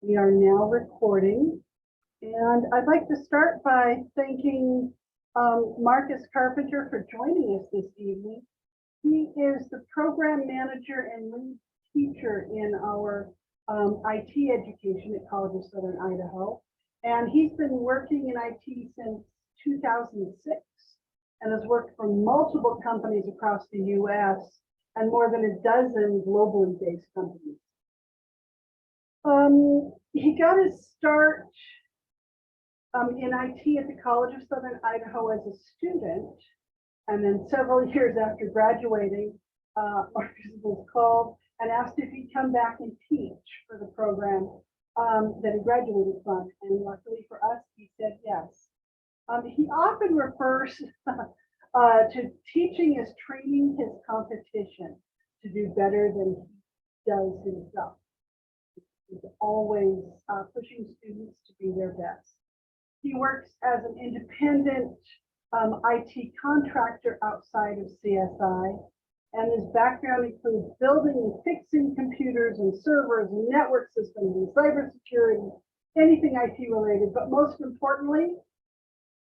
We are now recording, and I'd like to start by thanking Marcus Carpenter for joining us this evening. He is the program manager and lead teacher in our IT education at College of Southern Idaho, and he's been working in IT since 2006 and has worked for multiple companies across the U.S. and more than a dozen globally based companies. He got his start in IT at the College of Southern Idaho as a student, and then several years after graduating, Marcus was called and asked if he'd come back and teach for the program that he graduated from, and luckily for us, he said yes. He often refers to teaching as training his competition to do better than he does himself. He's always pushing students to be their best. He works as an independent IT contractor outside of CSI, and his background includes building and fixing computers and servers and network systems and cybersecurity, anything IT related. But most importantly,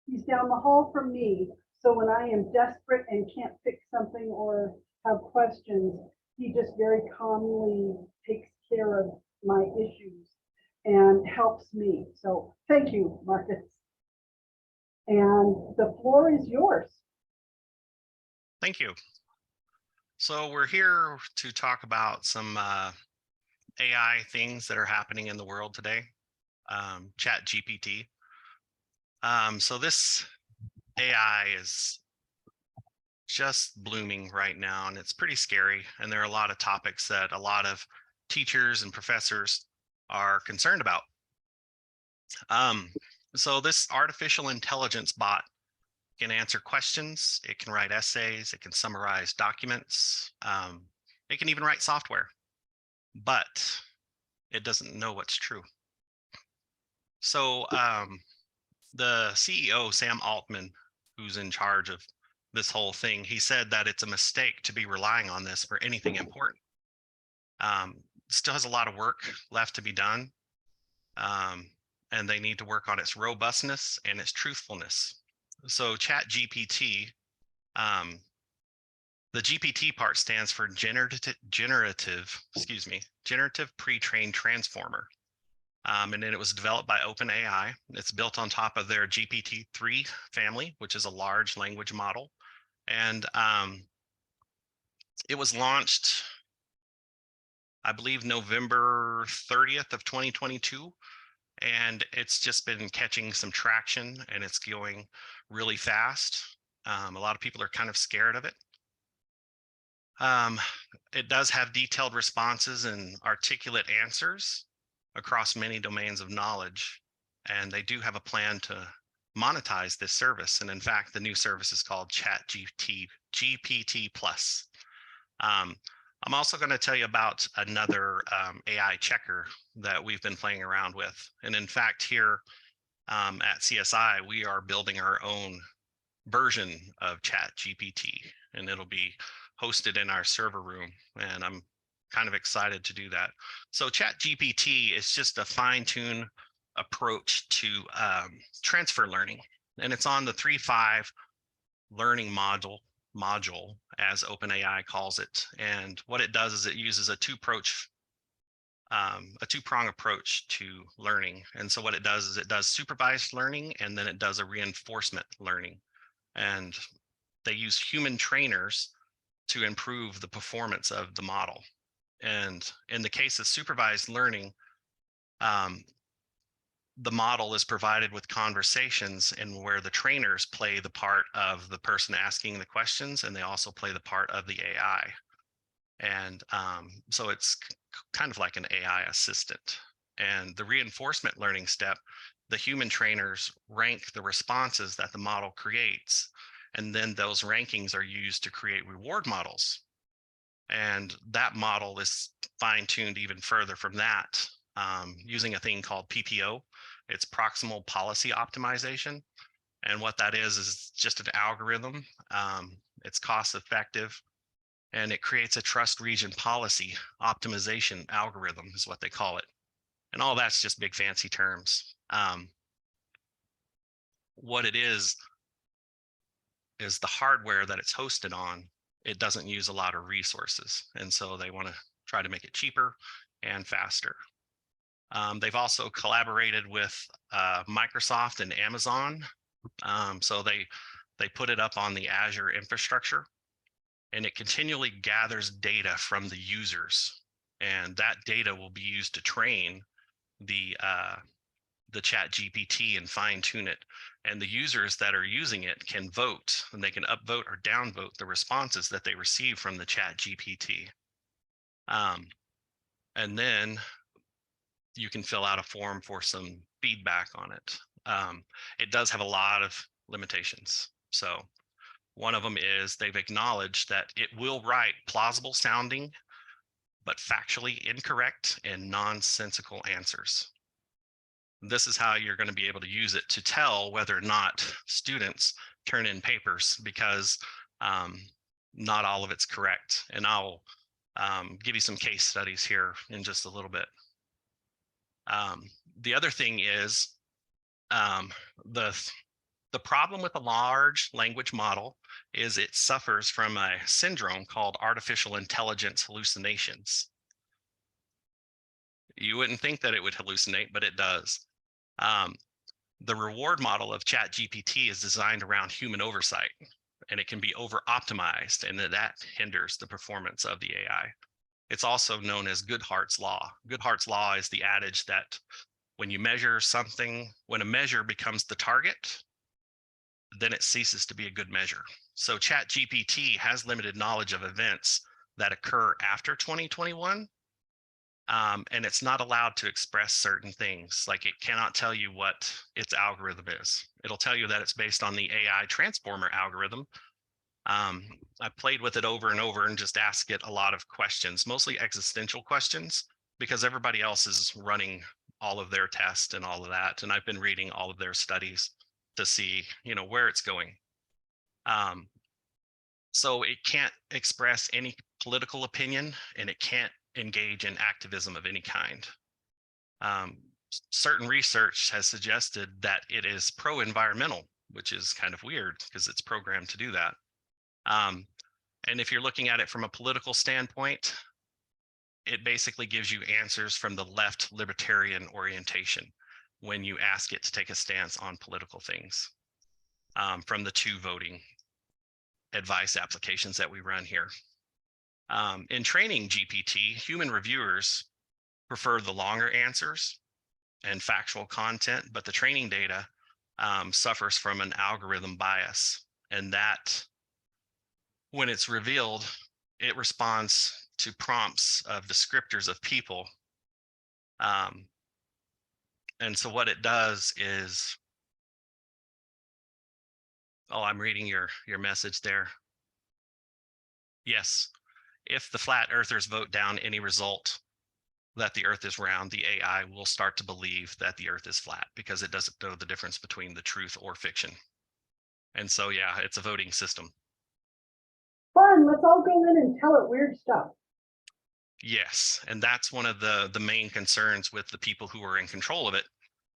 he's down the hall from me. So when I am desperate and can't fix something or have questions, he just very calmly takes care of my issues and helps me. So thank you, Marcus. And the floor is yours. Thank you. So we're here to talk about some AI things that are happening in the world today, ChatGPT. So this AI is just blooming right now, and it's pretty scary. And there are a lot of topics that a lot of teachers and professors are concerned about. So this artificial intelligence bot can answer questions, it can write essays, it can summarize documents, it can even write software, but it doesn't know what's true. So the CEO, Sam Altman, who's in charge of this whole thing, he said that it's a mistake to be relying on this for anything important. Still has a lot of work left to be done, and they need to work on its robustness and its truthfulness. So ChatGPT, the GPT part stands for generative pre-trained transformer. And then it was developed by OpenAI. It's built on top of their GPT-3 family, which is a large language model. And it was launched, I believe, November 30th of 2022. And it's just been catching some traction, and it's going really fast. A lot of people are kind of scared of it. It does have detailed responses and articulate answers across many domains of knowledge, and they do have a plan to monetize this service. And in fact, the new service is called ChatGPT Plus. I'm also going to tell you about another AI checker that we've been playing around with. And in fact, here at CSI, we are building our own version of ChatGPT, and it'll be hosted in our server room. And I'm kind of excited to do that. So ChatGPT is just a fine-tuned approach to transfer learning. And it's on the 3.5 learning module, as OpenAI calls it. And what it does is it uses a two-prong approach to learning. And so what it does is it does supervised learning, and then it does a reinforcement learning. And they use human trainers to improve the performance of the model. And in the case of supervised learning, the model is provided with conversations, and where the trainers play the part of the person asking the questions, and they also play the part of the AI. And so it's kind of like an AI assistant. And the reinforcement learning step, the human trainers rank the responses that the model creates, and then those rankings are used to create reward models. And that model is fine-tuned even further from that, using a thing called PPO. It's proximal policy optimization. And what that is just an algorithm. It's cost effective, and it creates a trust region policy optimization algorithm is what they call it. And all that's just big fancy terms. What it is the hardware that it's hosted on, it doesn't use a lot of resources. And so they want to try to make it cheaper and faster. They've also collaborated with Microsoft and Amazon. So they put it up on the Azure infrastructure, and it continually gathers data from the users. And that data will be used to train the ChatGPT and fine tune it. And the users that are using it can vote, and they can upvote or downvote the responses that they receive from the ChatGPT. And then you can fill out a form for some feedback on it. It does have a lot of limitations. So one of them is they've acknowledged that it will write plausible sounding, but factually incorrect and nonsensical answers. This is how you're going to be able to use it to tell whether or not students turn in papers, because not all of it's correct. And I'll give you some case studies here in just a little bit. The other thing is the problem with a large language model is it suffers from a syndrome called artificial intelligence hallucinations. You wouldn't think that it would hallucinate, but it does. The reward model of ChatGPT is designed around human oversight, and it can be over-optimized, and that hinders the performance of the AI. It's also known as Goodhart's law. Goodhart's law is the adage that when you measure something, when a measure becomes the target, then it ceases to be a good measure. So ChatGPT has limited knowledge of events that occur after 2021. And it's not allowed to express certain things. Like, it cannot tell you what its algorithm is. It'll tell you that it's based on the AI transformer algorithm. I played with it over and over and just asked it a lot of questions, mostly existential questions, because everybody else is running all of their tests and all of that. And I've been reading all of their studies to see, where it's going. So it can't express any political opinion, and it can't engage in activism of any kind. Certain research has suggested that it is pro-environmental, which is kind of weird because it's programmed to do that. And if you're looking at it from a political standpoint, it basically gives you answers from the left libertarian orientation when you ask it to take a stance on political things, from the 2 voting advice applications that we run here. In training GPT, human reviewers prefer the longer answers and factual content, but the training data suffers from an algorithm bias, and that, when it's revealed, it responds to prompts of descriptors of people. And so what it does is, I'm reading your message there. Yes, if the flat earthers vote down any result that the earth is round, the AI will start to believe that the earth is flat because it doesn't know the difference between the truth or fiction. And so, yeah, it's a voting system. Fun, let's all go in and tell it weird stuff. Yes, and that's one of the main concerns with the people who are in control of it,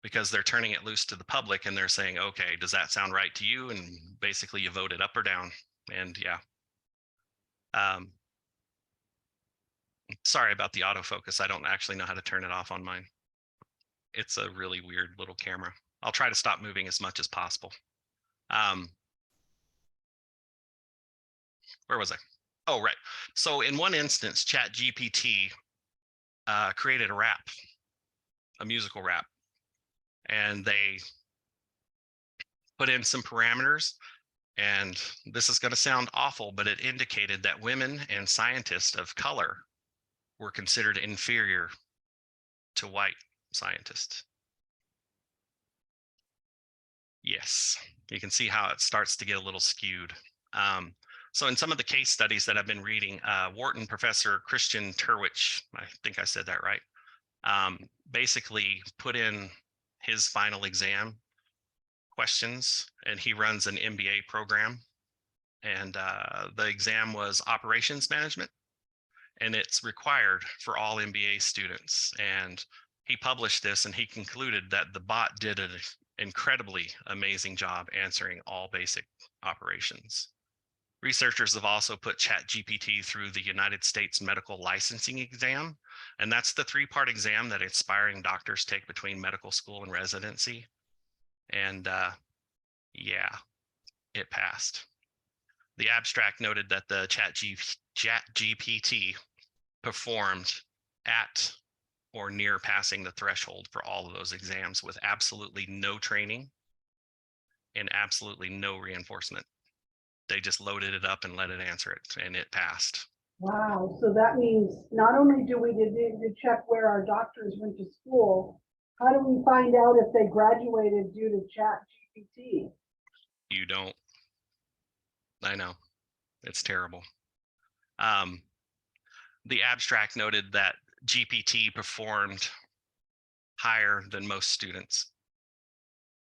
because they're turning it loose to the public and they're saying, okay, does that sound right to you? And basically you vote it up or down. And yeah. Sorry about the autofocus. I don't actually know how to turn it off on mine. It's a really weird little camera. I'll try to stop moving as much as possible. Where was I? Oh, right. So in one instance, ChatGPT created a musical rap, and they put in some parameters. And this is going to sound awful, but it indicated that women and scientists of color were considered inferior to white scientists. Yes, you can see how it starts to get a little skewed. So in some of the case studies that I've been reading, Wharton professor Christian Turwich, I think I said that right, basically put in his final exam questions, and he runs an MBA program. And the exam was operations management, and it's required for all MBA students. And he published this and he concluded that the bot did an incredibly amazing job answering all basic operations. Researchers have also put ChatGPT through the United States medical licensing exam, and that's the 3-part exam that aspiring doctors take between medical school and residency. And yeah, it passed. The abstract noted that the ChatGPT performed at or near passing the threshold for all of those exams with absolutely no training and absolutely no reinforcement. They just loaded it up and let it answer it, and it passed. Wow. So that means not only do we need to check where our doctors went to school, how do we find out if they graduated due to ChatGPT? You don't. I know. It's terrible. The abstract noted that GPT performed higher than most students.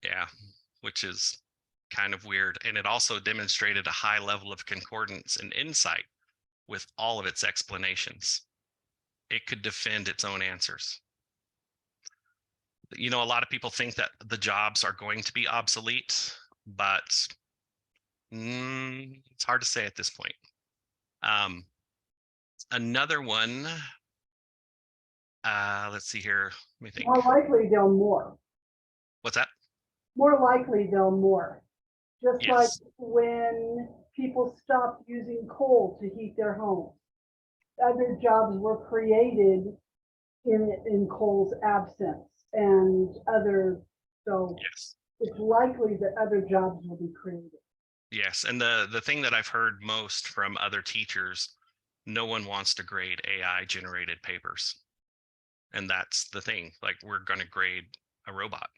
Yeah, which is kind of weird. And it also demonstrated a high level of concordance and insight with all of its explanations. It could defend its own answers. You know, a lot of people think that the jobs are going to be obsolete, but it's hard to say at this point. Another one, let's see here. Let me think. More likely they'll more. What's that? More likely they'll more. Just like Yes. when people stopped using coal to heat their homes. Other jobs were created in coal's absence and so Yes. it's likely that other jobs will be created. Yes. And the thing that I've heard most from other teachers, no one wants to grade AI generated papers. And that's the thing. Like, we're going to grade a robot.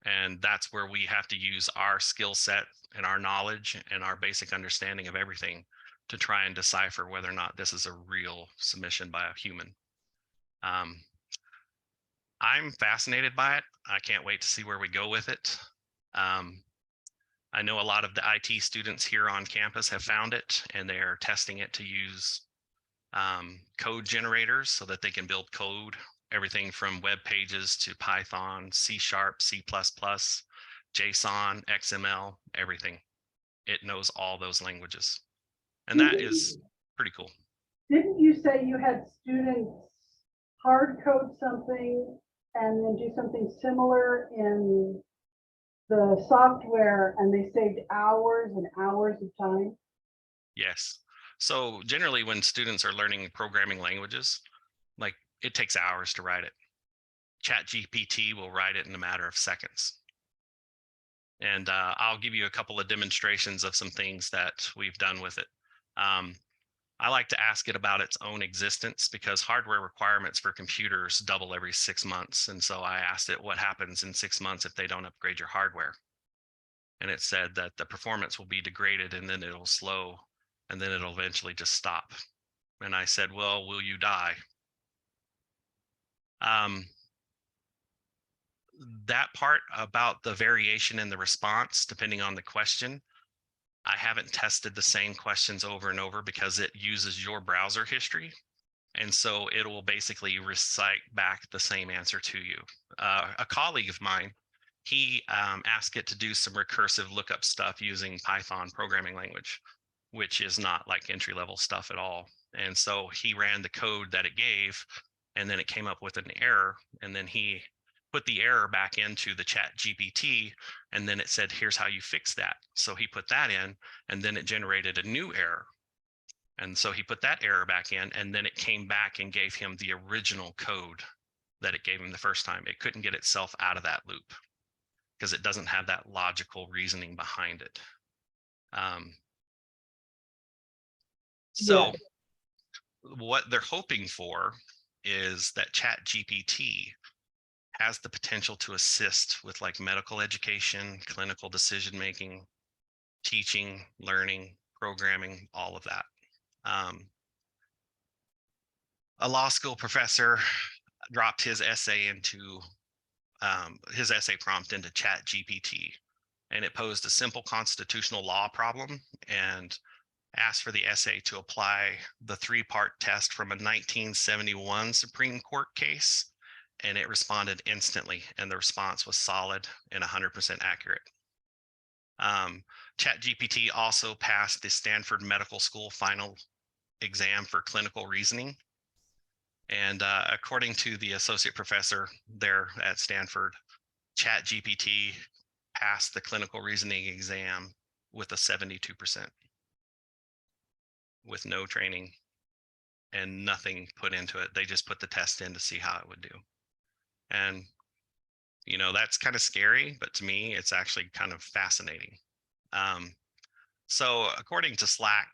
And that's where we have to use our skill set and our knowledge and our basic understanding of everything to try and decipher whether or not this is a real submission by a human. I'm fascinated by it. I can't wait to see where we go with it. I know a lot of the IT students here on campus have found it, and they're testing it to use code generators so that they can build code, everything from web pages to Python, C#, C++, JSON, XML, everything. It knows all those languages. And that is pretty cool. Didn't you say you had students hard code something and then do something similar in the software and they saved hours and hours of time? Yes. So generally when students are learning programming languages, like, it takes hours to write it. ChatGPT will write it in a matter of seconds. And I'll give you a couple of demonstrations of some things that we've done with it. I like to ask it about its own existence because hardware requirements for computers double every 6 months. And so I asked it what happens in 6 months if they don't upgrade your hardware. And it said that the performance will be degraded and then it'll slow and then it'll eventually just stop. And I said, well, will you die? That part about the variation in the response, depending on the question, I haven't tested the same questions over and over because it uses your browser history. And so it will basically recite back the same answer to you. A colleague of mine, he asked it to do some recursive lookup stuff using Python programming language, which is not like entry-level stuff at all. And so he ran the code that it gave, and then it came up with an error. And then he put the error back into the ChatGPT, and then it said, here's how you fix that. So he put that in, and then it generated a new error. And so he put that error back in, and then it came back and gave him the original code that it gave him the first time. It couldn't get itself out of that loop because it doesn't have that logical reasoning behind it. So what they're hoping for is that ChatGPT has the potential to assist with like medical education, clinical decision making, teaching, learning, programming, all of that. A law school professor dropped his essay prompt into ChatGPT, and it posed a simple constitutional law problem and asked for the essay to apply the 3-part test from a 1971 Supreme Court case and it responded instantly, and the response was solid and 100% accurate. ChatGPT also passed the Stanford Medical School final exam for clinical reasoning. And according to the associate professor there at Stanford, ChatGPT passed the clinical reasoning exam with a 72% with no training and nothing put into it. They just put the test in to see how it would do. And, you know, that's kind of scary, but to me, it's actually kind of fascinating. So according to Slack,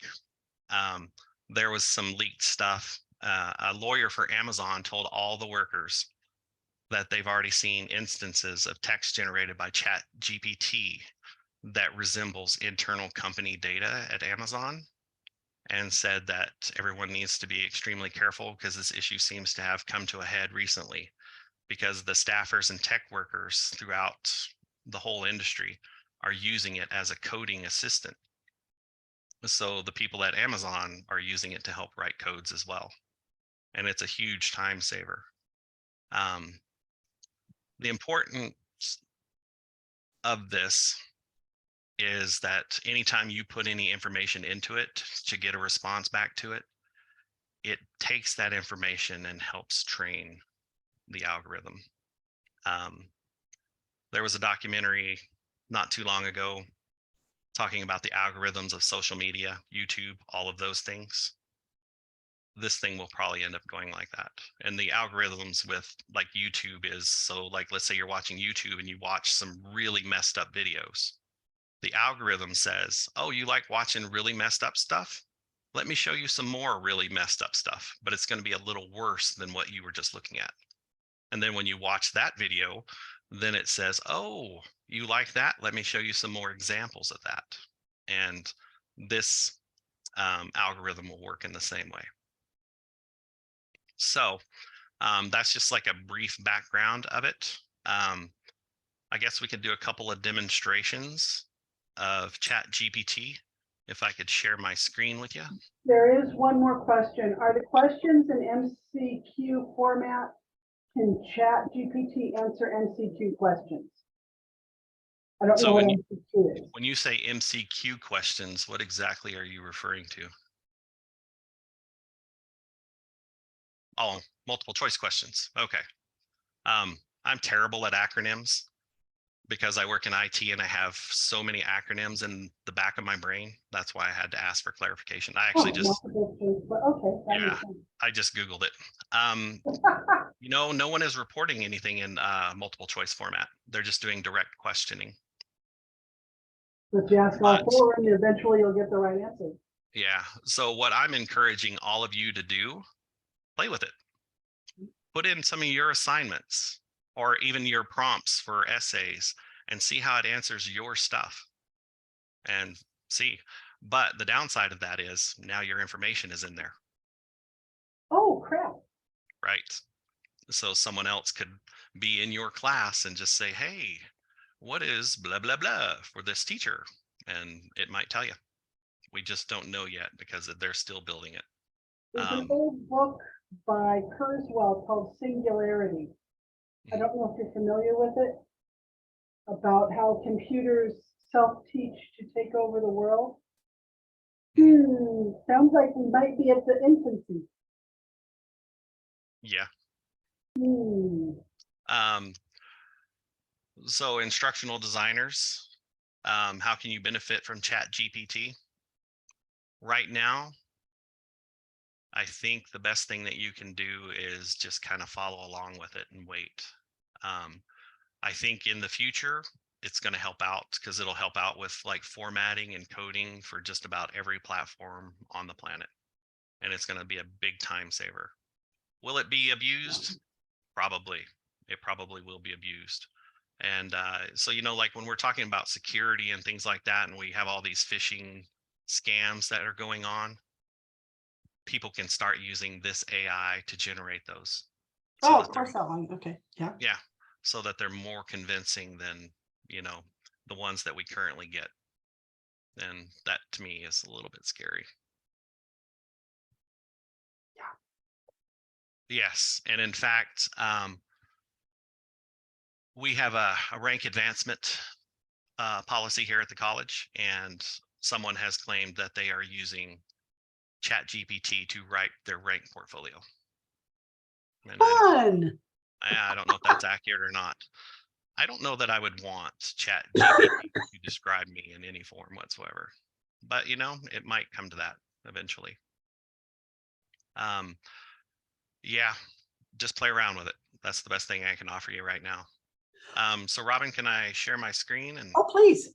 there was some leaked stuff. A lawyer for Amazon told all the workers that they've already seen instances of text generated by ChatGPT that resembles internal company data at Amazon, and said that everyone needs to be extremely careful because this issue seems to have come to a head recently, because the staffers and tech workers throughout the whole industry are using it as a coding assistant. So the people at Amazon are using it to help write codes as well. And it's a huge time saver. The importance of this is that anytime you put any information into it to get a response back to it, it takes that information and helps train the algorithm. There was a documentary not too long ago talking about the algorithms of social media, YouTube, all of those things. This thing will probably end up going like that. And the algorithms with like YouTube is, so like, let's say you're watching YouTube and you watch some really messed up videos. The algorithm says, oh, you like watching really messed up stuff? Let me show you some more really messed up stuff, but it's going to be a little worse than what you were just looking at. And then when you watch that video, then it says, oh, you like that? Let me show you some more examples of that. And this algorithm will work in the same way. So that's just like a brief background of it. I guess we could do a couple of demonstrations of ChatGPT. If I could share my screen with you. There is one more question. Are the questions in MCQ format? Can ChatGPT answer MCQ questions? I don't know So what MCQ is. when you say MCQ questions, what exactly are you referring to? Oh, multiple choice questions. Okay. I'm terrible at acronyms because I work in IT and I have so many acronyms in the back of my brain. That's why I had to ask for clarification. I actually just, But okay, that yeah, makes sense. I just Googled it. You know, no one is reporting anything in multiple choice format. They're just doing direct questioning. But you ask all four and eventually you'll get the right answer. Yeah. So what I'm encouraging all of you to do, play with it. Put in some of your assignments or even your prompts for essays and see how it answers your stuff and see. But the downside of that is now your information is in there. Oh, crap. Right. So someone else could be in your class and just say, hey, what is blah, blah, blah for this teacher? And it might tell you. We just don't know yet because they're still building it. There's an old book by Kurzweil called Singularity. I don't know if you're familiar with it, about how computers self-teach to take over the world. Sounds like we might be at the infancy. Yeah. So instructional designers, how can you benefit from ChatGPT? Right now, I think the best thing that you can do is just kind of follow along with it and wait. I think in the future, it's going to help out because it'll help out with like formatting and coding for just about every platform on the planet. And it's going to be a big time saver. Will it be abused? Probably. It probably will be abused. And so, you know, like when we're talking about security and things like that, and we have all these phishing scams that are going on, people can start using this AI to generate those. So Oh, of course that one. Okay. Yeah. Yeah. So that they're more convincing than, you know, the ones that we currently get. And that to me is a little bit scary. Yeah. Yes. And in fact, We have a rank advancement policy here at the college, and someone has claimed that they are using ChatGPT to write their rank portfolio. And Fun. I don't know if that's accurate or not. I don't know that I would want ChatGPT to describe me in any form whatsoever, but it might come to that eventually. Yeah, just play around with it. That's the best thing I can offer you right now. So Robin, can I share my screen? And Oh, please.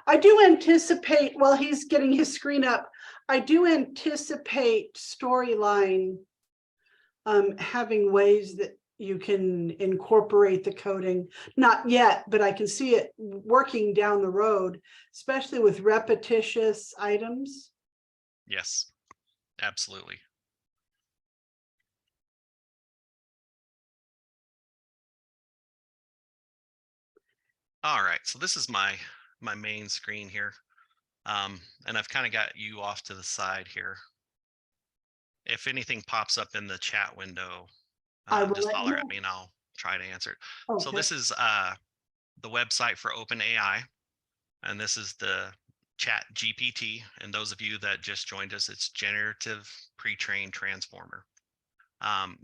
I do anticipate, while he's getting his screen up, I do anticipate Storyline having ways that you can incorporate the coding. Not yet, but I can see it working down the road, especially with repetitious items. yes, absolutely. All right, so this is my main screen here. And I've kind of got you off to the side here. If anything pops up in the chat window, I will just let you holler at know. me and I'll try to answer it. So Okay. this is the website for OpenAI, and this is the Chat GPT. And those of you that just joined us, it's generative pre-trained transformer.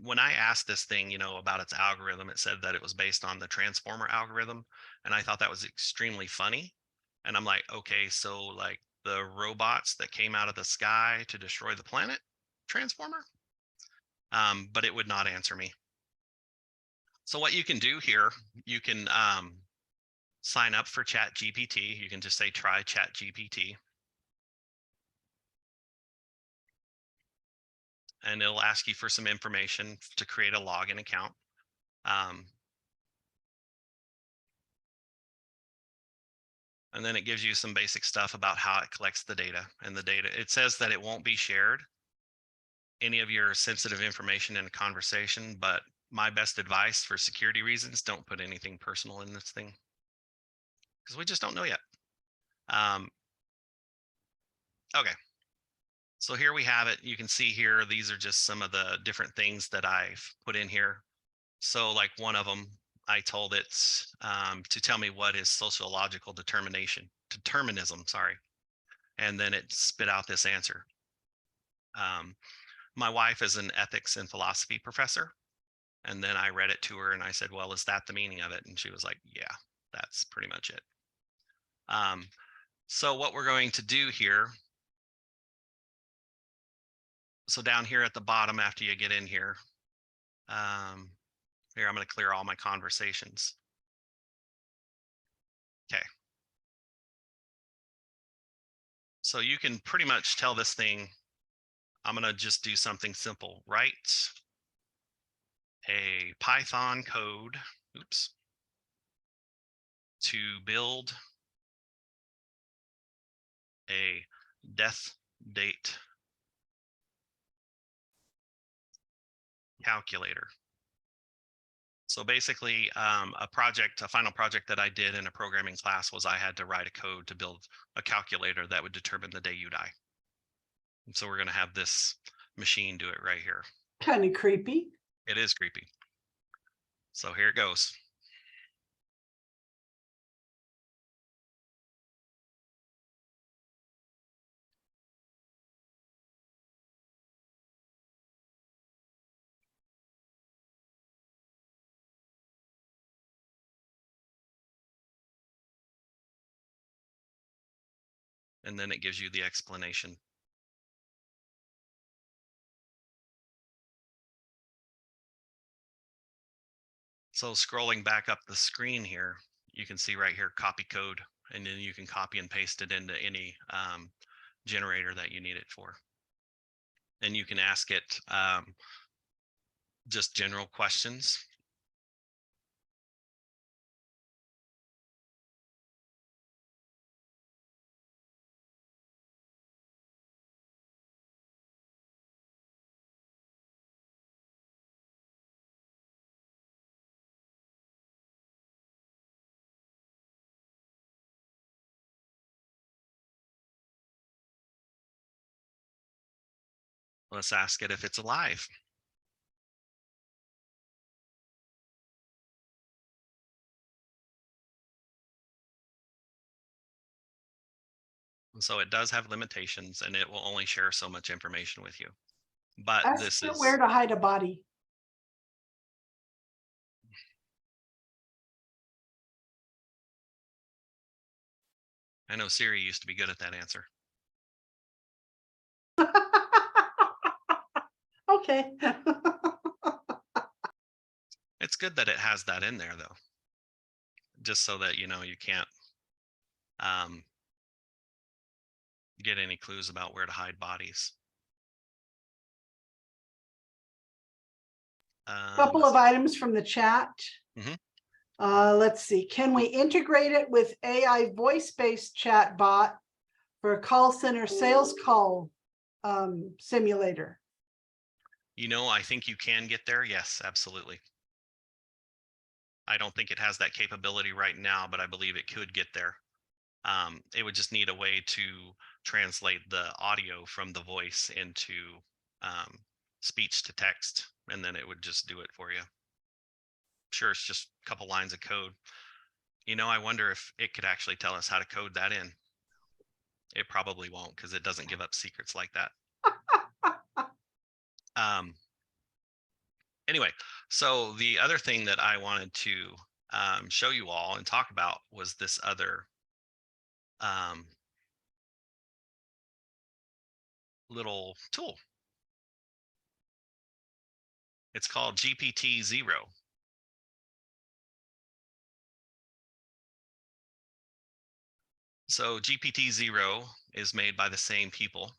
When I asked this thing, about its algorithm, it said that it was based on the transformer algorithm. And I thought that was extremely funny. And I'm like, okay, so like the robots that came out of the sky to destroy the planet, transformer? But it would not answer me. So what you can do here, you can sign up for Chat GPT. You can just say, try Chat GPT. And it'll ask you for some information to create a login account. And then it gives you some basic stuff about how it collects the data. And the data, it says that it won't be shared any of your sensitive information in a conversation, but my best advice for security reasons, don't put anything personal in this thing, because we just don't know yet. Okay, so here we have it. You can see here, these are just some of the different things that I've put in here. So like one of them, I told it to tell me what is sociological determinism, sorry. And then it spit out this answer. My wife is an ethics and philosophy professor. And then I read it to her and I said, well, is that the meaning of it? And she was like, yeah, that's pretty much it. So what we're going to do here, so down here at the bottom, after you get in here, here, I'm going to clear all my conversations. Okay. So you can pretty much tell this thing, I'm going to just do something simple. Write a Python code, to build a death date calculator. So basically, a final project that I did in a programming class was I had to write a code to build a calculator that would determine the day you die. And so we're going to have this machine do it right here. Kind of creepy. It is creepy. So here it goes. And then it gives you the explanation. So scrolling back up the screen here, you can see right here, copy code, and then you can copy and paste it into any generator that you need it for. And you can ask it just general questions. Let's ask it if it's alive. So it does have limitations, and it will only share so much information with you. But Ask this it is, where to hide a body. I know Siri used to be good at that answer. Okay. It's good that it has that in there, though, just so that you can't um, get any clues about where to hide bodies. Couple Let's of items from the chat. Mhm. Let's see. Can we integrate it with AI voice-based chat bot for a call center sales call simulator? I think you can get there. Yes, absolutely. I don't think it has that capability right now, but I believe it could get there. It would just need a way to translate the audio from the voice into speech to text, and then it would just do it for you. Sure, it's just a couple lines of code. I wonder if it could actually tell us how to code that in. It probably won't, because it doesn't give up secrets like that. Um, anyway, so the other thing that I wanted to show you all and talk about was this other um, little tool. It's called GPT-0. So GPT-0 is made by the same people,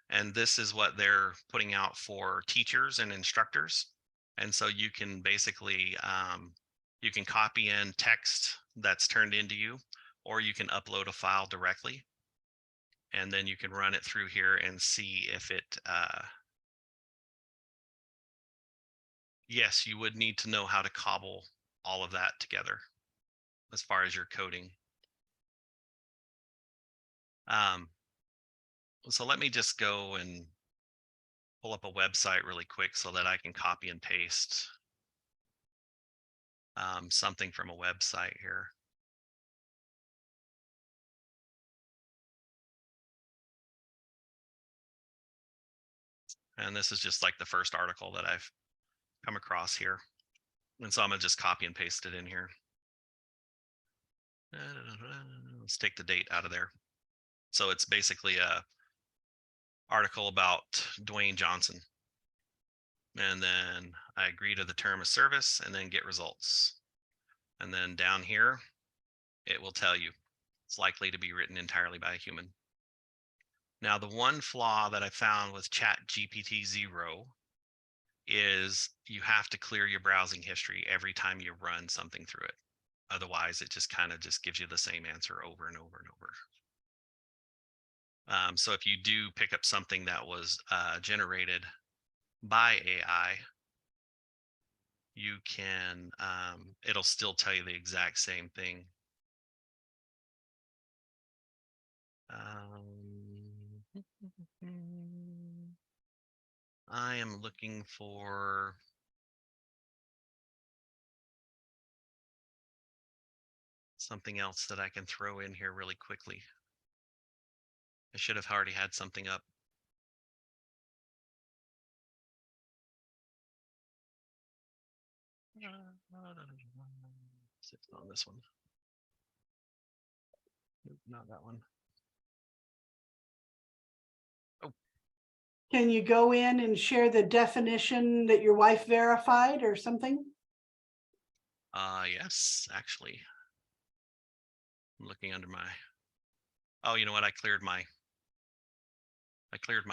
and this is what they're putting out for teachers and instructors. And so you can basically you can copy in text that's turned into you, or you can upload a file directly, and then you can run it through here and see if it yes, you would need to know how to cobble all of that together as far as your coding. Um, so let me just go and pull up a website really quick so that I can copy and paste something from a website here. And this is just like the first article that I've come across here. And so I'm gonna just copy and paste it in here. Let's take the date out of there. So it's basically a article about Dwayne Johnson. And then I agree to the term of service and then get results. And then down here, it will tell you it's likely to be written entirely by a human. Now, the one flaw that I found with ChatGPT-0 is you have to clear your browsing history every time you run something through it. Otherwise, it just kind of just gives you the same answer over and over and over. So if you do pick up something that was generated by AI, you can, it'll still tell you the exact same thing. I am looking for something else that I can throw in here really quickly. I should have already had something up. It's on this one. Nope, not that one. Can you go in and share the definition that your wife verified or something? Yes, actually. I'm looking under my, oh, you know what? I cleared my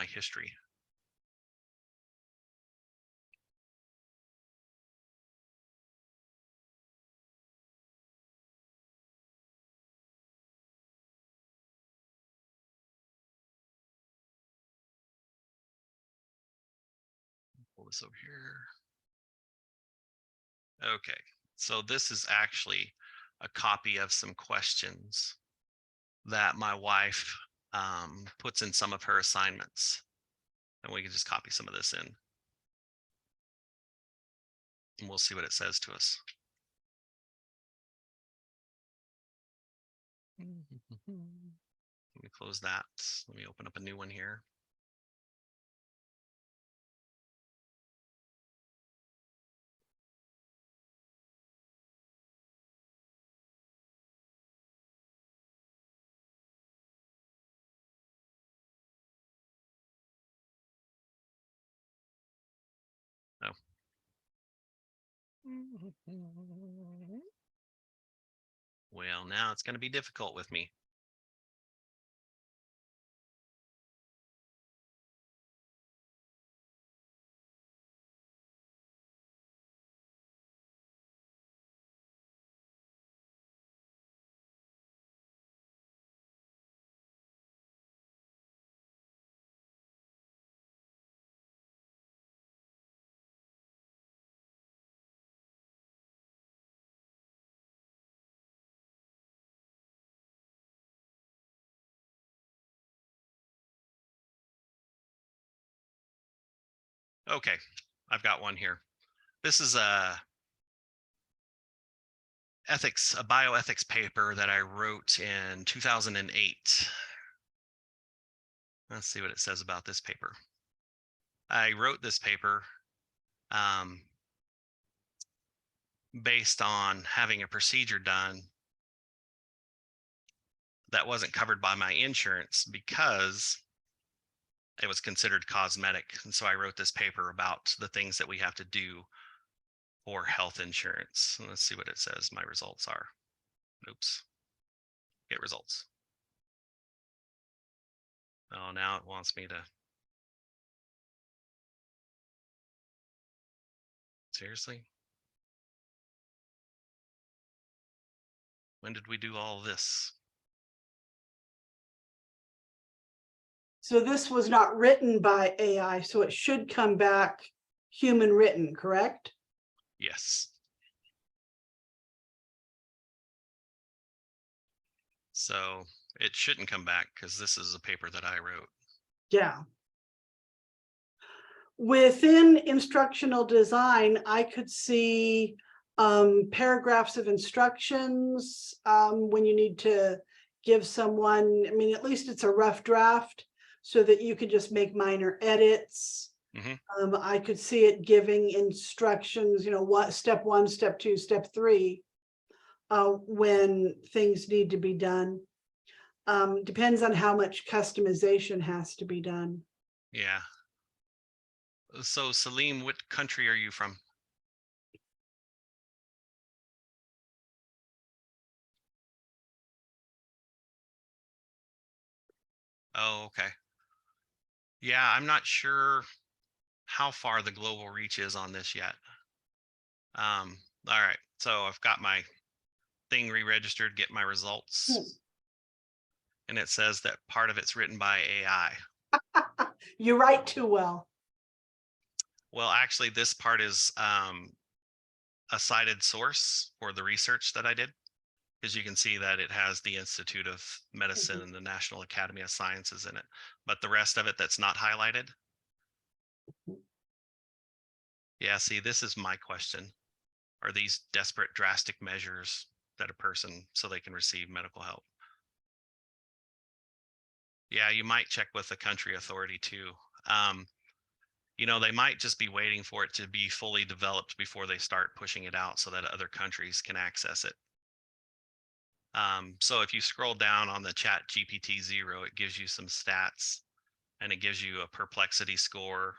history. Pull this over here. Okay, so this is actually a copy of some questions that my wife puts in some of her assignments. And we can just copy some of this in. And we'll see what it says to us. Let me close that. Let me open up a new one here. Oh. Well, now it's going to be difficult with me. Okay, I've got one here. This is a bioethics paper that I wrote in 2008. Let's see what it says about this paper. I wrote this paper based on having a procedure done that wasn't covered by my insurance because it was considered cosmetic. And so I wrote this paper about the things that we have to do for health insurance. And let's see what it says my results are. Oops. Get results. Oh, now it wants me to. Seriously? When did we do all this? So this was not written by AI, so it should come back human written, correct? Yes. So it shouldn't come back because this is a paper that I wrote. Yeah. Within instructional design, I could see paragraphs of instructions when you need to give someone, I mean, at least it's a rough draft so that you could just make minor edits. Mm-hmm. I could see it giving instructions, you know, what step 1, step 2, step 3, when things need to be done. Depends on how much customization has to be done. Yeah. So Salim, what country are you from? Oh, okay. Yeah, I'm not sure how far the global reach is on this yet. All right, so I've got my thing re-registered, get my results. And it says that part of it's written by AI. You write too well. Well, actually, this part is a cited source for the research that I did, because you can see that it has the Institute of Medicine and the National Academy of Sciences in it. But the rest of it that's not highlighted. Yeah, see, this is my question. Are these desperate, drastic measures that a person so they can receive medical help? Yeah, you might check with the country authority too. You know, they might just be waiting for it to be fully developed before they start pushing it out so that other countries can access it. So if you scroll down on the ChatGPT 0, it gives you some stats and it gives you a perplexity score.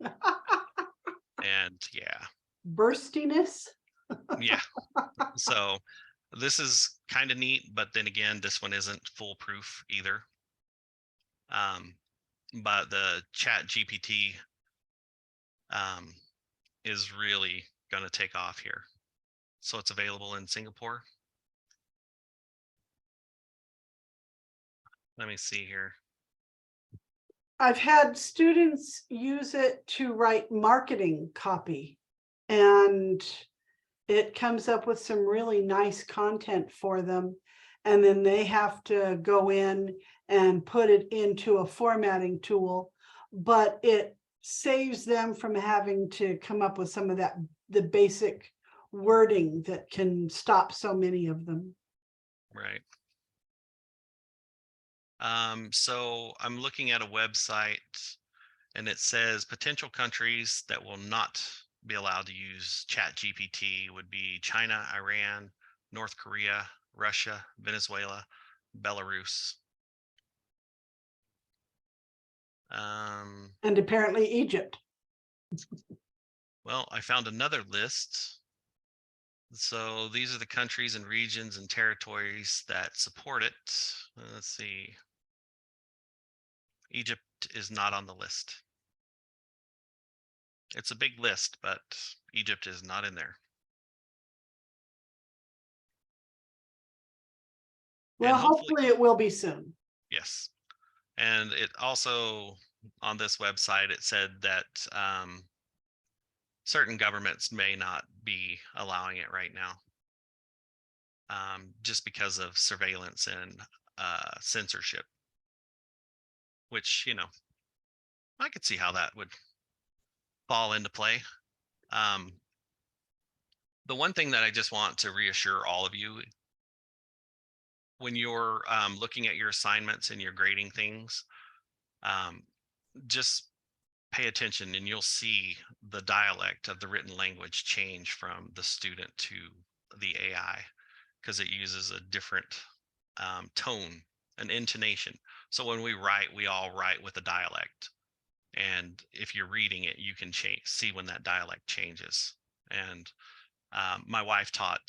And yeah. Burstiness. Yeah. So this is kind of neat, but then again, this one isn't foolproof either. But the ChatGPT is really going to take off here. So it's available in Singapore. Let me see here. I've had students use it to write marketing copy, and it comes up with some really nice content for them. And then they have to go in and put it into a formatting tool, but it saves them from having to come up with some of that, the basic wording that can stop so many of them. Right. So I'm looking at a website and it says potential countries that will not be allowed to use ChatGPT would be China, Iran, North Korea, Russia, Venezuela, Belarus. And apparently Egypt. Well, I found another list. So these are the countries and regions and territories that support it. Let's see. Egypt is not on the list. It's a big list, but Egypt is not in there. Well, And hopefully it will be soon. yes. And it also, on this website, it said that certain governments may not be allowing it right now, just because of surveillance and censorship, which, I could see how that would fall into play. The one thing that I just want to reassure all of you, when you're looking at your assignments and you're grading things, just pay attention and you'll see the dialect of the written language change from the student to the AI, because it uses a different tone, an intonation. So when we write, we all write with a dialect. And if you're reading it, you can see when that dialect changes. And my wife taught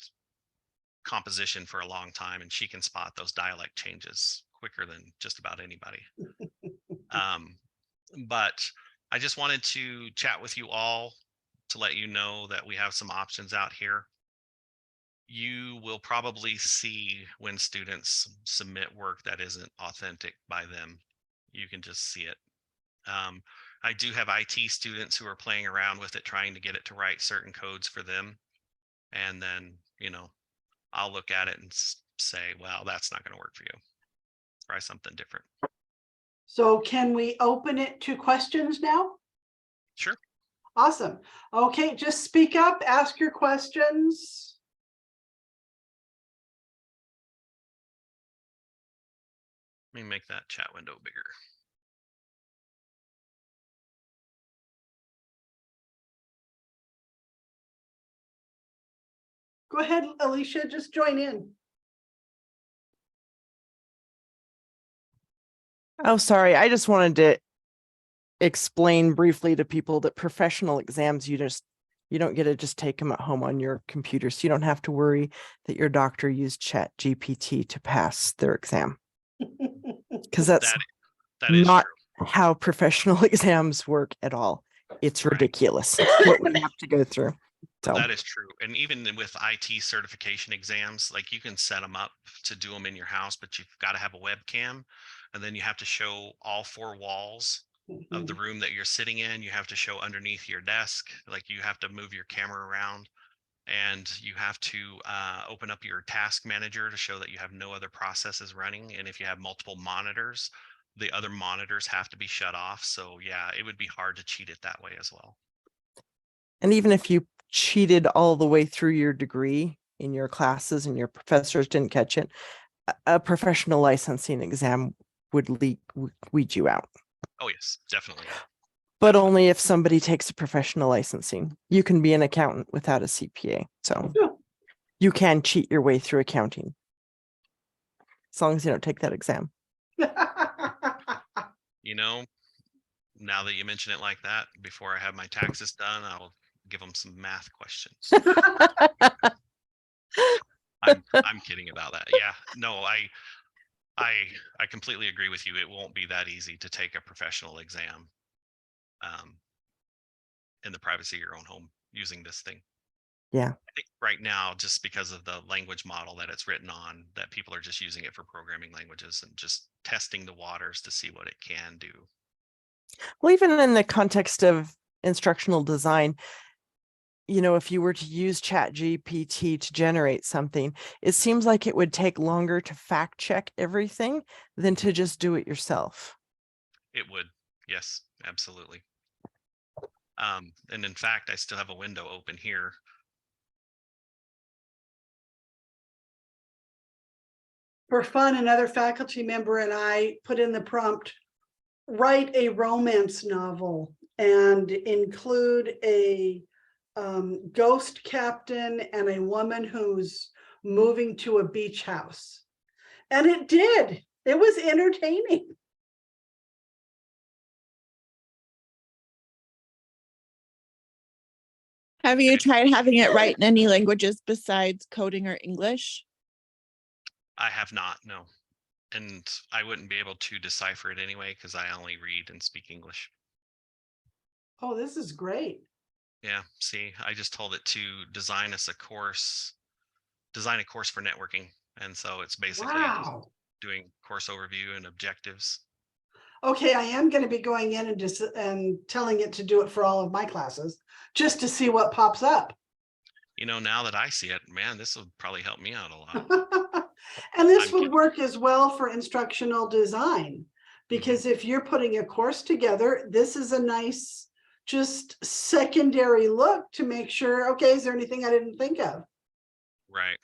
composition for a long time, and she can spot those dialect changes quicker than just about anybody. But I just wanted to chat with you all to let you know that we have some options out here. You will probably see when students submit work that isn't authentic by them. You can just see it. I do have IT students who are playing around with it, trying to get it to write certain codes for them. And then, I'll look at it and say, well, that's not going to work for you. Try something different. So can we open it to questions now? Sure. Awesome. Okay, just speak up, ask your questions. Let me make that chat window bigger. Go ahead, Alicia, just join in. Oh, sorry. I just wanted to explain briefly to people that professional exams, you don't get to just take them at home on your computer. So you don't have to worry that your doctor used ChatGPT to pass their exam. Because that's that is not true. how professional exams work at all. It's Right. ridiculous what we have to go through. So That is true. And even with IT certification exams, like you can set them up to do them in your house, but you've got to have a webcam. And then you have to show all four walls of the room that you're sitting in. You have to show underneath your desk, like you have to move your camera around, and you have to open up your task manager to show that you have no other processes running. And if you have multiple monitors, the other monitors have to be shut off. So yeah, it would be hard to cheat it that way as well. and even if you cheated all the way through your degree in your classes and your professors didn't catch it, a professional licensing exam would weed you out. Oh yes, definitely. But only if somebody takes a professional licensing. You can be an accountant without a CPA. So you can cheat your way through accounting, as long as you don't take that exam. Now that you mention it like that, before I have my taxes done, I'll give them some math questions. I'm kidding about that. Yeah, no, I completely agree with you. It won't be that easy to take a professional exam in the privacy of your own home using this thing. Yeah. I think right now, just because of the language model that it's written on, that people are just using it for programming languages and just testing the waters to see what it can do. Well, even in the context of instructional design, if you were to use ChatGPT to generate something, it seems like it would take longer to fact check everything than to just do it yourself. It would. Yes, absolutely. And in fact, I still have a window open here. For fun, another faculty member and I put in the prompt, write a romance novel and include a ghost captain and a woman who's moving to a beach house. And it did. It was entertaining. Have you tried having it write in any languages besides coding or English? I have not, no. And I wouldn't be able to decipher it anyway because I only read and speak English. Oh, this is great. Yeah, see, I just told it to design us a course, design a course for networking. And so it's basically just Wow. doing course overview and objectives. Okay, I am going to be going in and just and telling it to do it for all of my classes just to see what pops up. You know, now that I see it, man, this will probably help me out a lot. And this I'm would kidding. work as well for instructional design, because if you're putting a course together, this is a nice, just secondary look to make sure, okay, is there anything I didn't think of? Right.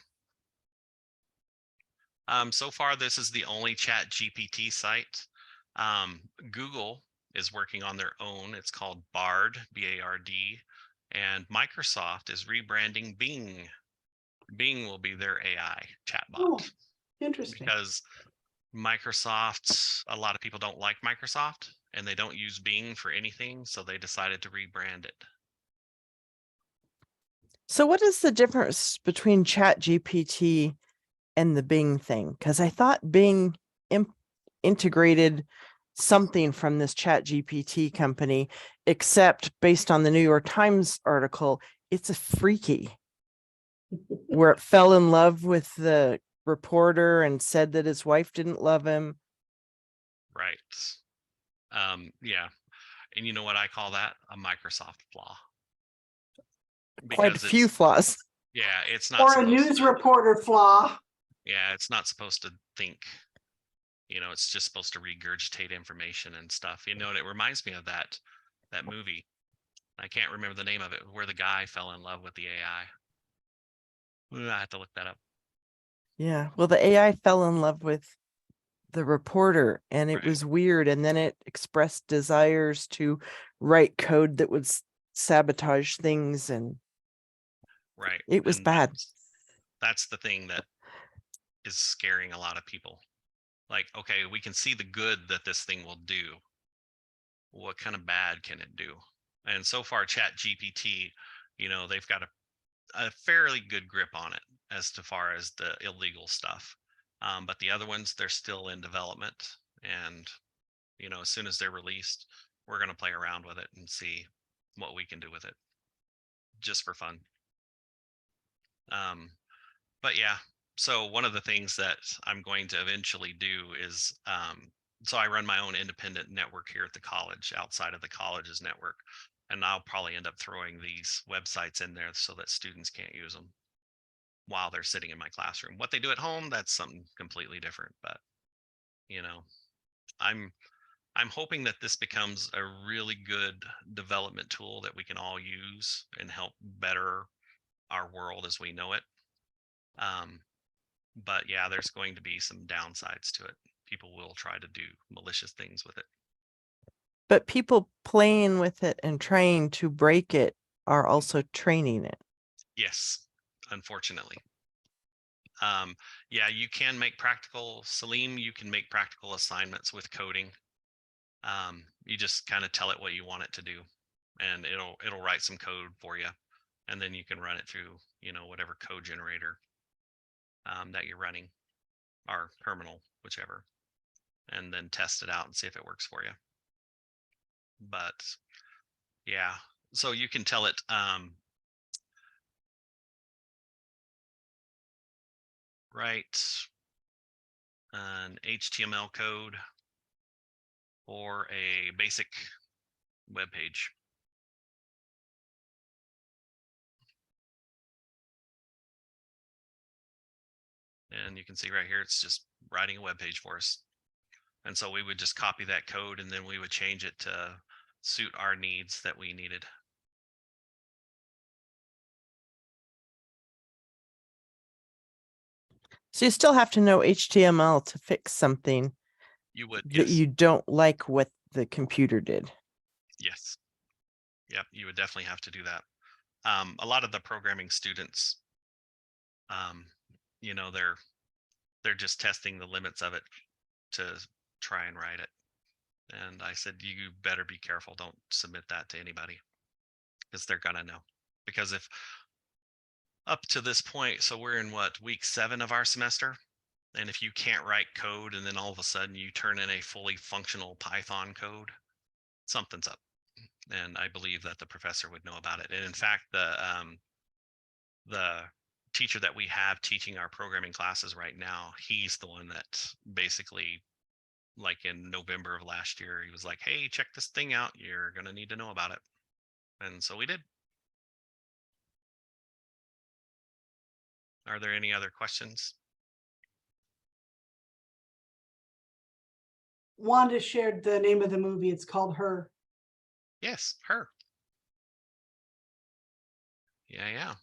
So far, this is the only ChatGPT site. Google is working on their own. It's called Bard, B-A-R-D, and Microsoft is rebranding Bing. Bing will be their AI chatbot Oh, interesting. because Microsoft, a lot of people don't like Microsoft and they don't use Bing for anything, so they decided to rebrand it. So what is the difference between ChatGPT and the Bing thing? Because I thought Bing integrated something from this ChatGPT company, except based on the New York Times article, it's a freaky, where it fell in love with the reporter and said that his wife didn't love him. Right. Yeah. And you know what I call that? A Microsoft flaw. Quite a Because few flaws. yeah, it's not Or a supposed news to, reporter flaw. yeah, it's not supposed to think. You know, it's just supposed to regurgitate information and stuff. You know, and it reminds me of that movie. I can't remember the name of it, where the guy fell in love with the AI. I have to look that up. Yeah. Well, the AI fell in love with the reporter and it Right. was weird. And then it expressed desires to write code that would sabotage things. And Right. it was And bad. that's the thing that is scaring a lot of people. Like, okay, we can see the good that this thing will do. What kind of bad can it do? And so far, ChatGPT, you know, they've got a fairly good grip on it as to far as the illegal stuff. But the other ones, they're still in development. And, you know, as soon as they're released, we're going to play around with it and see what we can do with it just for fun. But yeah, so one of the things that I'm going to eventually do is, so I run my own independent network here at the college outside of the college's network. And I'll probably end up throwing these websites in there so that students can't use them while they're sitting in my classroom. What they do at home, that's something completely different. But, you know, I'm hoping that this becomes a really good development tool that we can all use and help better our world as we know it. But yeah, there's going to be some downsides to it. People will try to do malicious things with it. But people playing with it and trying to break it are also training it. Yes, unfortunately. Yeah, you can make practical, Salim, you can make practical assignments with coding. You just kind of tell it what you want it to do and it'll write some code for you. And then you can run it through, you know, whatever code generator that you're running, or terminal, whichever, and then test it out and see if it works for you. But yeah, so you can tell it, write an HTML code for a basic web page. And you can see right here, it's just writing a web page for us. And so we would just copy that code and then we would change it to suit our needs that we needed. So you still have to know HTML to fix something You would, that yes, you don't like what the computer did. yes. Yep, you would definitely have to do that. A lot of the programming students, um, you know, they're just testing the limits of it to try and write it. And I said, you better be careful. Don't submit that to anybody because they're gonna know. Because if up to this point, so we're in what, week 7 of our semester, and if you can't write code and then all of a sudden you turn in a fully functional Python code, something's up. And I believe that the professor would know about it. And in fact, the teacher that we have teaching our programming classes right now, he's the one that basically, like in November of last year, he was like, hey, check this thing out. You're going to need to know about it. And so we did. Are there any other questions? Wanda shared the name of the movie. It's called Her. Yes, her. Yeah.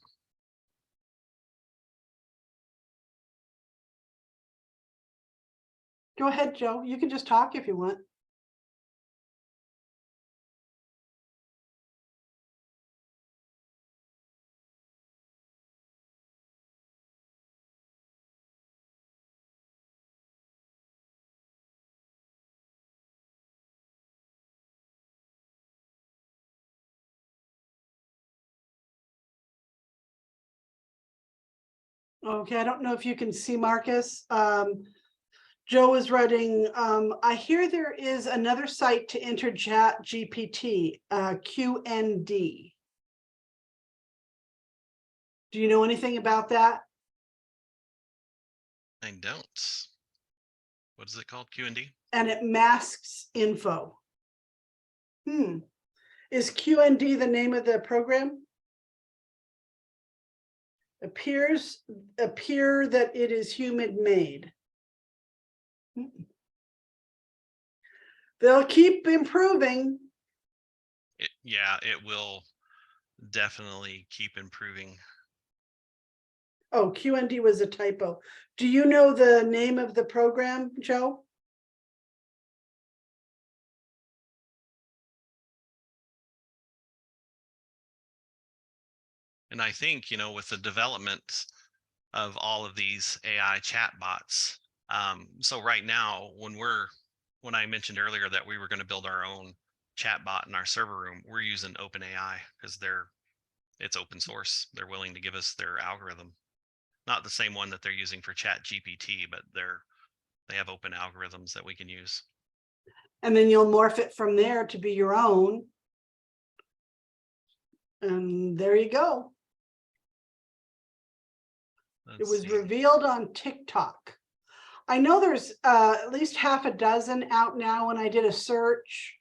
Go ahead, Joe. You can just talk if you want. Okay, I don't know if you can see Marcus. Joe is writing, I hear there is another site to enter ChatGPT, QND. Do you know anything about that? I don't. What is it called? Q&D? And it masks info. Is QND the name of the program? Appear that it is human made. They'll keep improving. It will definitely keep improving. Oh, QND was a typo. Do you know the name of the program, Joe? And I think, with the development of all of these AI chatbots, so right now, when I mentioned earlier that we were going to build our own chatbot in our server room, we're using OpenAI because it's open source. They're willing to give us their algorithm, not the same one that they're using for ChatGPT, but they have open algorithms that we can use. And then you'll morph it from there to be your own. And there you go. It was revealed on TikTok. I know there's at least half a dozen out now. When I did a search,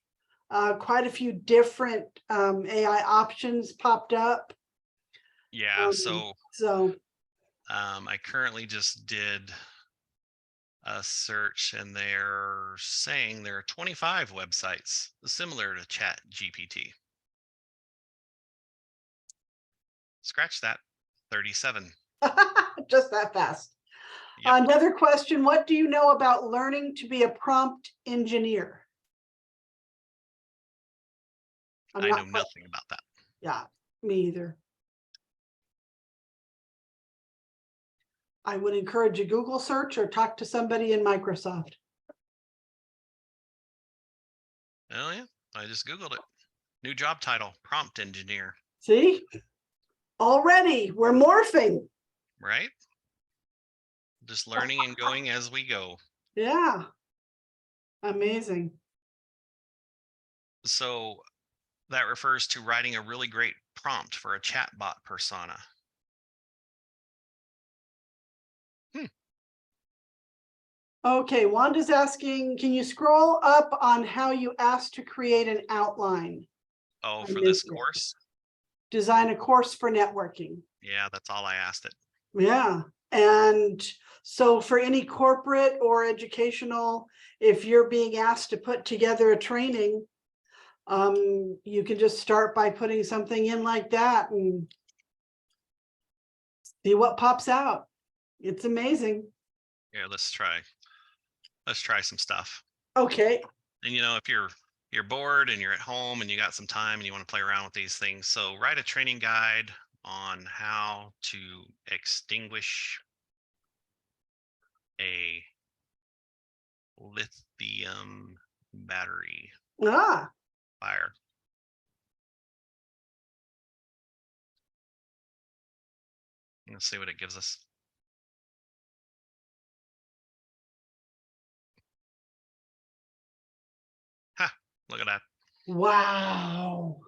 quite a few different AI options popped up. Yeah, so I currently just did a search and they're saying there are 25 websites similar to ChatGPT. Scratch that, 37. just that fast. Yep. Another question, what do you know about learning to be a prompt engineer? I know nothing about that. Yeah, me either. I would encourage a Google search or talk to somebody in Microsoft. Oh yeah, I just Googled it. New job title, prompt engineer. See, already we're morphing. Right? Just learning and going as we go. Yeah, amazing. So that refers to writing a really great prompt for a chatbot persona. Okay, Wanda's asking, can you scroll up on how you asked to create an outline? Oh, for this course? Design a course for networking. Yeah, that's all I asked it. Yeah, and so for any corporate or educational, if you're being asked to put together a training, you can just start by putting something in like that and see what pops out. It's amazing. Yeah, let's try some stuff. Okay, And if you're bored and you're at home and you got some time and you want to play around with these things, so write a training guide on how to extinguish a lithium battery ah, fire. Let's see what it gives us. Ha, look at that. wow.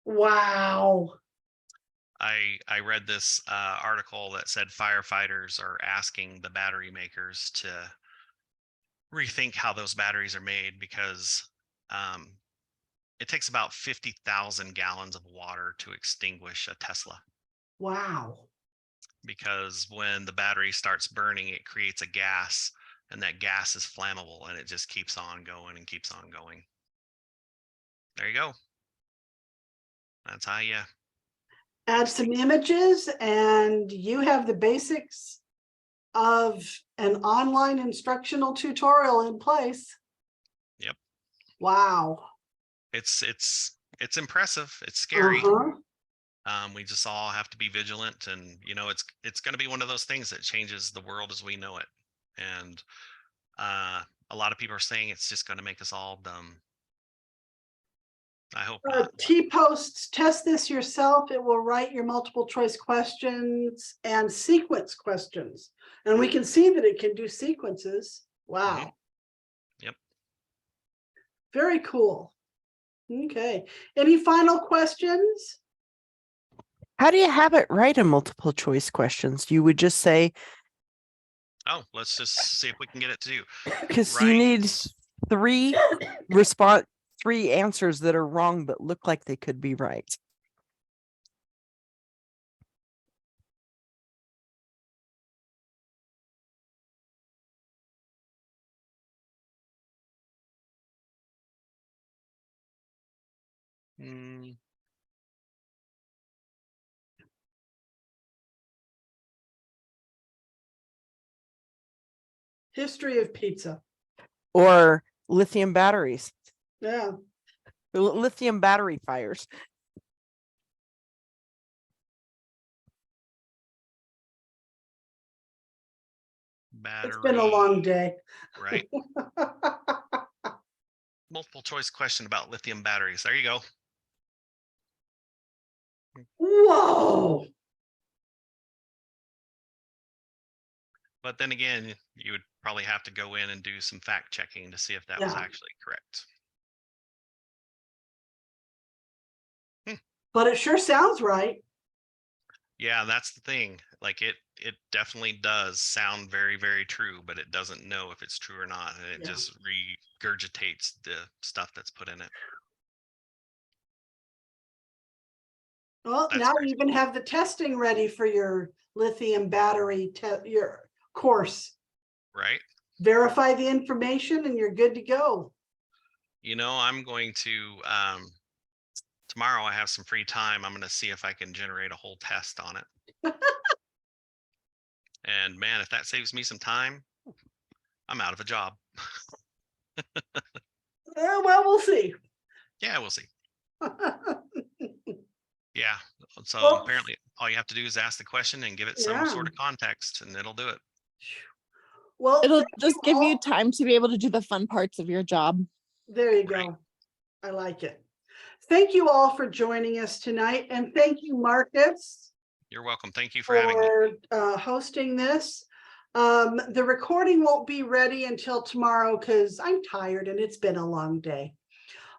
Wow. I read this article that said firefighters are asking the battery makers to rethink how those batteries are made because it takes about 50,000 gallons of water to extinguish a Tesla. Wow. Because when the battery starts burning, it creates a gas, and that gas is flammable, and it just keeps on going and keeps on going. There you go. That's how you. Add some images and you have the basics of an online instructional tutorial in place. Yep. Wow. It's impressive. It's scary. Uh-huh. We just all have to be vigilant, and it's going to be one of those things that changes the world as we know it. And a lot of people are saying it's just going to make us all dumb. I hope not. T-posts, test this yourself. It will write your multiple choice questions and sequence questions. And we can see that it can do sequences. Wow. Mhm. Yep. Very cool. Okay. Any final questions? How do you have it write a multiple choice questions? You would just say, Oh, let's just see if we can get it to do. because you need three answers that are wrong but look like they could be right. Mm, History of pizza. Or lithium batteries, Yeah. lithium battery fires. battery. It's been a long day. Right. Multiple choice question about lithium batteries. There you go. Whoa. But then again, you would probably have to go in and do some fact checking to see if that was Yeah. actually correct. But it sure sounds right. Yeah, that's the thing. Like it definitely does sound very, very true, but it doesn't know if it's true or not. And it Yeah. just regurgitates the stuff that's put in it. Well, That's now crazy. you even have the testing ready for your lithium battery, your course. Right. Verify the information and you're good to go. I'm going to tomorrow I have some free time. I'm going to see if I can generate a whole test on it. And man, if that saves me some time, I'm out of a job. Well, we'll see. Yeah, we'll see. Yeah. So Well, apparently all you have to do is ask the question and give it some yeah. sort of context and it'll do it. Well, It'll thank just you give you all. time to be able to do the fun parts of your job. There you Right. go. I like it. Thank you all for joining us tonight. And thank you, Marcus, You're welcome. Thank you for having me. for hosting this. The recording won't be ready until tomorrow because I'm tired and it's been a long day.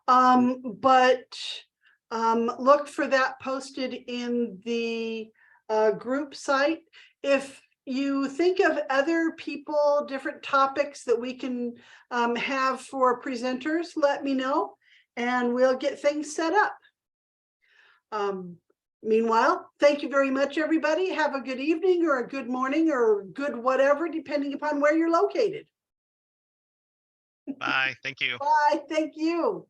But look for that posted in the group site. If you think of other people, different topics that we can have for presenters, let me know and we'll get things set up. Meanwhile, thank you very much, everybody. Have a good evening or a good morning or good whatever, depending upon where you're located. Bye. Thank you. Bye. Thank you.